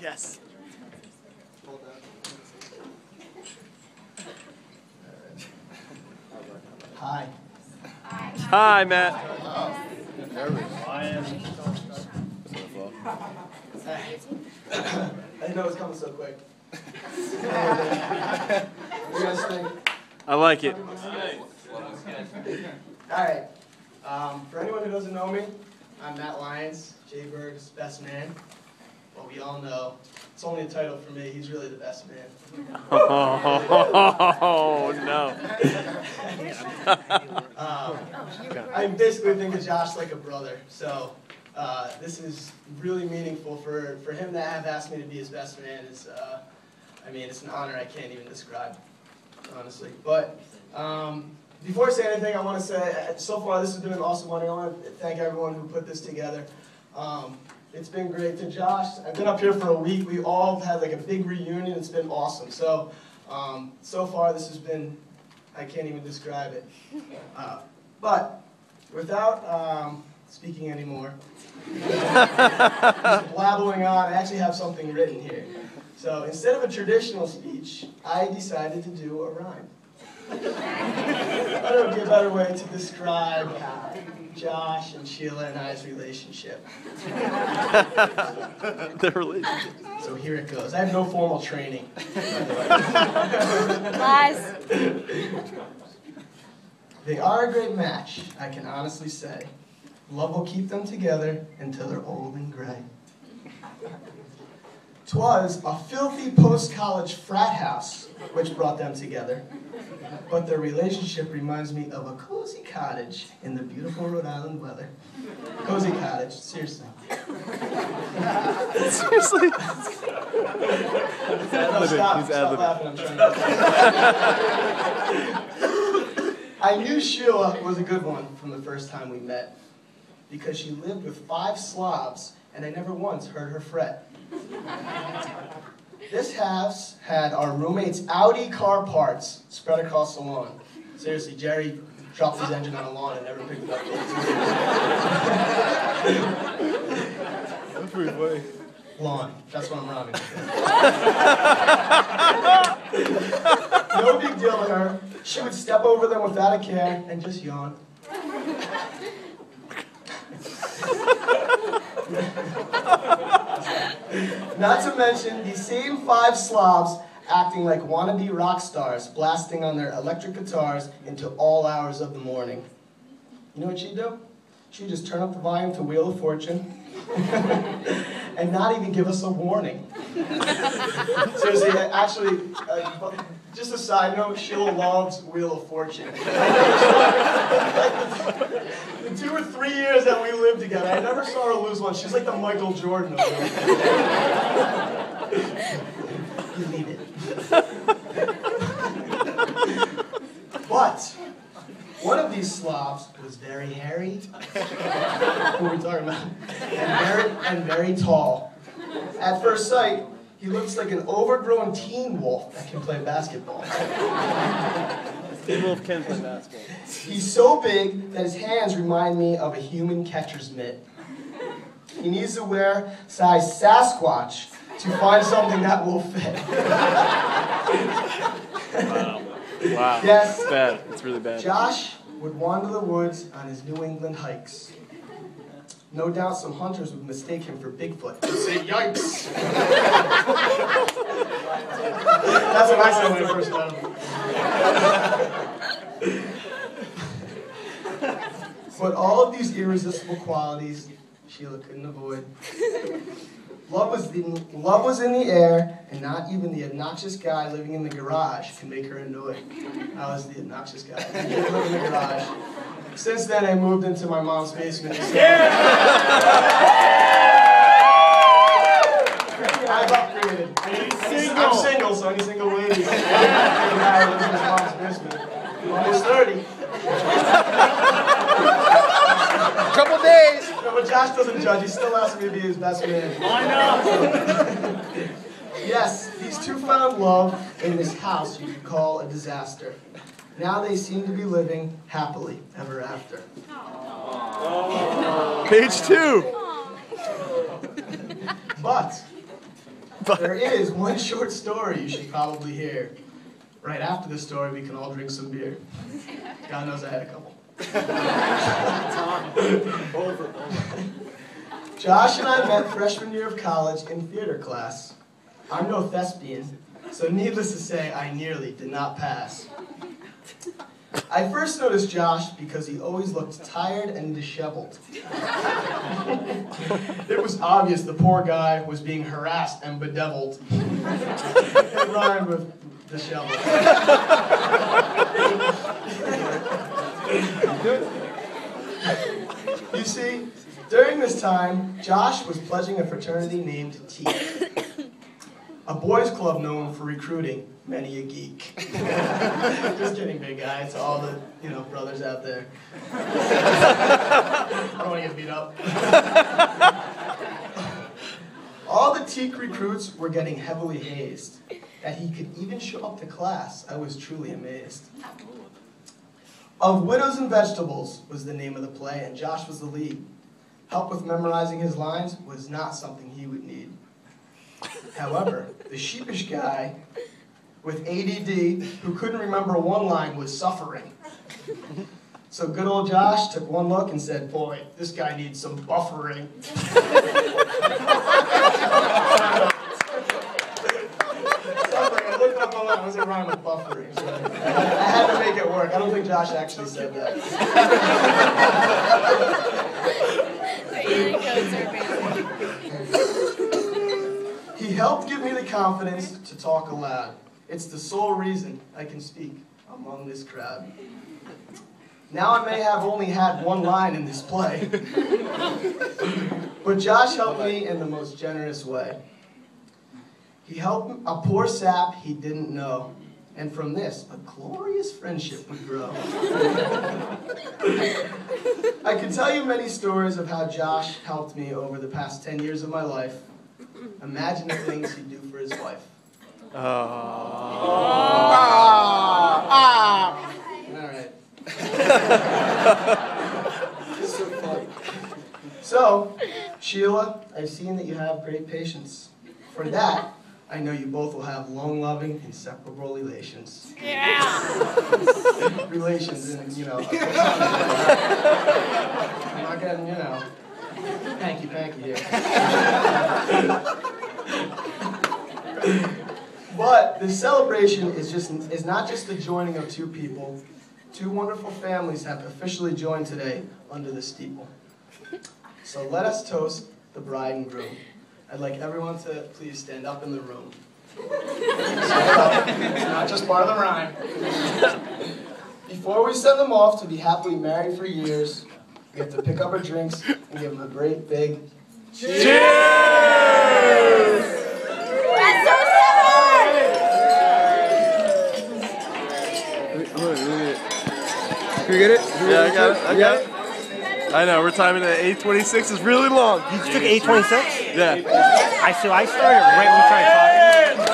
Yes. Hi. Hi, Matt. Lyons. I didn't know it was coming so quick. What do you guys think? I like it. Alright. For anyone who doesn't know me, I'm Matt Lyons, Jay Berg's best man. Well, we all know it's only a title for me. He's really the best man. Oh, no. I basically think of Josh like a brother. So this is really meaningful for him to have asked me to be his best man. I mean, it's an honor I can't even describe, honestly. But before I say anything, I want to say, so far this has been an awesome one. I want to thank everyone who put this together. It's been great. To Josh, I've been up here for a week. We all had like a big reunion. It's been awesome. So, so far this has been, I can't even describe it. But without speaking anymore, just blabbering on, I actually have something written here. So instead of a traditional speech, I decided to do a rhyme. I thought it would be a better way to describe Josh and Sheila and I's relationship. Their relationship. So here it goes. I have no formal training. Lies. They are a great match, I can honestly say. Love will keep them together until they're old and gray. 'Twas a filthy post-college frat house which brought them together. But their relationship reminds me of a cozy cottage in the beautiful Rhode Island weather. Cozy cottage, seriously. Seriously? No, stop laughing, I'm trying to... I knew Sheila was a good one from the first time we met, because she lived with 5 Slavs, and I never once heard her fret. This house had our roommate's Audi car parts spread across the lawn. Seriously, Jerry dropped his engine on the lawn and never picked it up. That's pretty funny. Lawn, that's what I'm rhyming. No big deal to her. She would step over them without a care and just yawn. Not to mention these same 5 Slavs acting like wannabe rock stars, blasting on their electric guitars into all hours of the morning. You know what she'd do? She'd just turn up the volume to Wheel of Fortune and not even give us a warning. Seriously, actually, just a side note, Sheila loves Wheel of Fortune. The 2 or 3 years that we lived together, I never saw her lose one. She's like the Michael Jordan of Wheel of Fortune. You need it. But one of these Slavs was very hairy. Who are we talking about? And very tall. At first sight, he looks like an overgrown teen wolf that can play basketball. Teen wolf can play basketball. He's so big that his hands remind me of a human catcher's mitt. He needs to wear size Sasquatch to find something that will fit. Wow. Wow. Yes. It's bad. It's really bad. Josh would wander the woods on his New England hikes. No doubt some hunters would mistake him for Bigfoot and say, yikes! That's what I said when I first met him. But all of these irresistible qualities Sheila couldn't avoid. Love was in the air, and not even the obnoxious guy living in the garage could make her annoyed. I was the obnoxious guy. I lived in the garage. Since then, I moved into my mom's basement. So I've upgraded. I'm single, so any single ladies. The guy lives in his mom's basement. Almost 30. Couple days. No, but Josh doesn't judge. He still asks me to be his best man. I know. Yes, these 2 found love in this house you could call a disaster. Now they seem to be living happily ever after. Page 2. But there is one short story you should probably hear. Right after this story, we can all drink some beer. God knows I had a couple. Over. Josh and I met freshman year of college in theater class. I'm no thespian, so needless to say, I nearly did not pass. I first noticed Josh because he always looked tired and disheveled. It was obvious the poor guy was being harassed and bedeviled. It rhymed with disheveled. You see, during this time, Josh was pledging a fraternity named T, a boys' club known for recruiting many a geek. Just kidding, big guy. To all the brothers out there. I don't want to get beat up. All the teak recruits were getting heavily hazed. That he could even show up to class, I was truly amazed. Of Widows and Vegetables was the name of the play, and Josh was the lead. Help with memorizing his lines was not something he would need. However, the sheepish guy with ADD who couldn't remember one line was suffering. So good old Josh took one look and said, "Boy, this guy needs some buffering." I looked up online, it was a rhyme with buffering. So I had to make it work. I don't think Josh actually said that. He helped give me the confidence to talk aloud. It's the sole reason I can speak among this crowd. Now I may have only had one line in this play, but Josh helped me in the most generous way. He helped a poor sap he didn't know, and from this, a glorious friendship would grow. I could tell you many stories of how Josh helped me over the past 10 years of my life. Imagine the things he'd do for his wife. All right. So, Sheila, I've seen that you have great patience. For that, I know you both will have long-loving, inseparable relations. Yeah! Relations and, I'm not getting, hanky-panky here. But the celebration is not just the joining of two people. Two wonderful families have officially joined today under the steeple. So let us toast the bride and groom. I'd like everyone to please stand up in the room. It's not just part of the rhyme. Before we send them off to be happily married for years, we have to pick up our drinks and give them a great big cheers! That's so Can we get it? Yeah, I got it. I know, we're timing at 8:26. It's really long. You took 8:26? Yeah. I started right when we started talking.